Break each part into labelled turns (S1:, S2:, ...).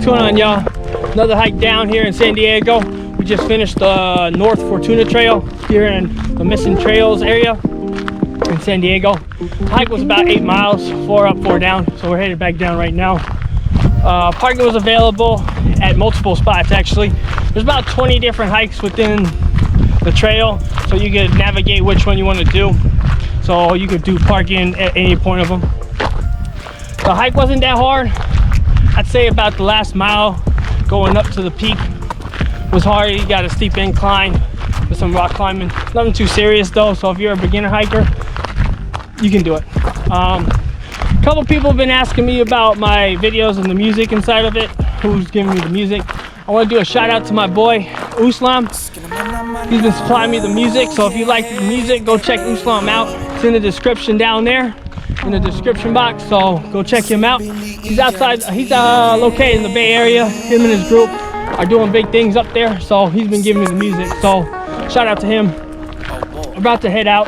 S1: What's going on, y'all? Another hike down here in San Diego. We just finished the North Fortuna Trail here in the Missing Trails area in San Diego. The hike was about 8 miles, 4 up, 4 down. So we're headed back down right now. Parking was available at multiple spots actually. There's about 20 different hikes within the trail, so you could navigate which one you want to do. So you could do parking at any point of them. The hike wasn't that hard. I'd say about the last mile going up to the peak was hard. You got a steep incline with some rock climbing. Nothing too serious though, so if you're a beginner hiker, you can do it. A couple people have been asking me about my videos and the music inside of it, who's giving me the music. I want to do a shout out to my boy UCE LAM. He's been supplying me the music, so if you like the music, go check UCE LAM out. It's in the description down there, in the description box, so go check him out. He's outside, he's located in the Bay Area. Him and his group are doing big things up there, so he's been giving me the music, so shout out to him. We're about to head out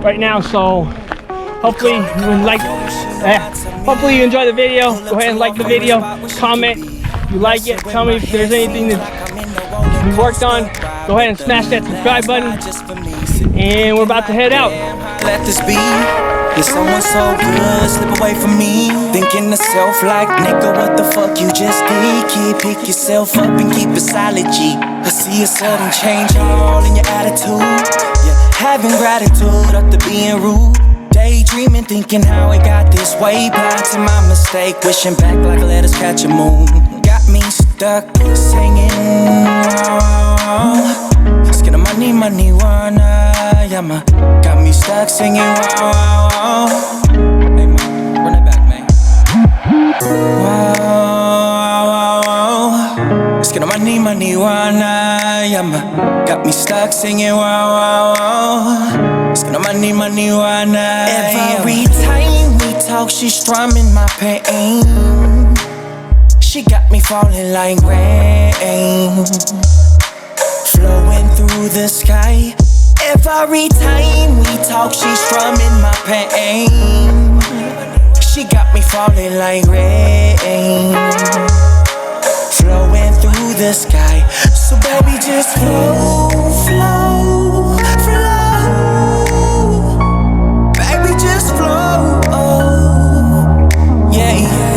S1: right now, so hopefully hopefully you enjoy the video. Go ahead and like the video, comment if you like it, tell me if there's anything that we worked on. Go ahead and smash that subscribe button, and we're about to head out.
S2: Let this be. You're someone so good, slip away from me. Thinking to self like, nigga, what the fuck you just did? Pick yourself up and keep it solid, G. I see a sudden change all in your attitude. Yeah, having gratitude up to being rude. Daydreaming, thinking how it got this way. Blind to my mistake, wishing back like let us catch a moon. Got me stuck singing. Let's get money, money, wanna. Got me stuck singing. Wow. Hey, man, run it back, man. Wow. Let's get money, money, wanna. Got me stuck singing. Wow. Let's get money, money, wanna. Every time we talk, she's strumming my pain. She got me falling like rain, flowing through the sky. Every time we talk, she's strumming my pain. She got me falling like rain, flowing through the sky. So baby, just flow, flow, flow. Baby, just flow, yeah, yeah.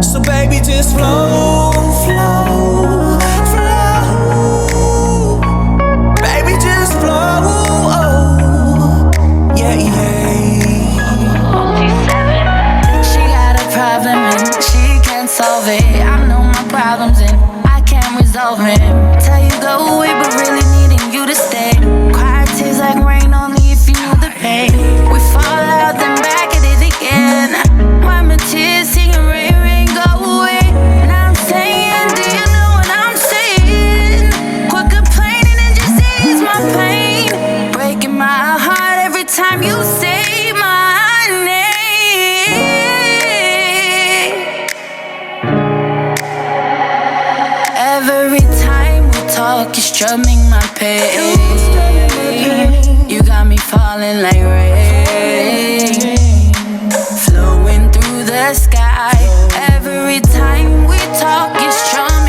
S2: So baby, just flow, flow, flow. Baby, just flow, yeah, yeah.
S3: She got a problem and she can't solve it. I know my problems and I can't resolve them. Tell you go away, but really needing you to stay. Quiet tears like rain, only if you knew the pain. We fall out, then back at it again. Why my tears singing rain, rain, go away. And I'm saying, do you know what I'm saying? Quit complaining and just ease my pain. Breaking my heart every time you say my name. Every time we talk, you're strumming my pain. You got me falling like rain, flowing through the sky. Every time we talk, you're strumming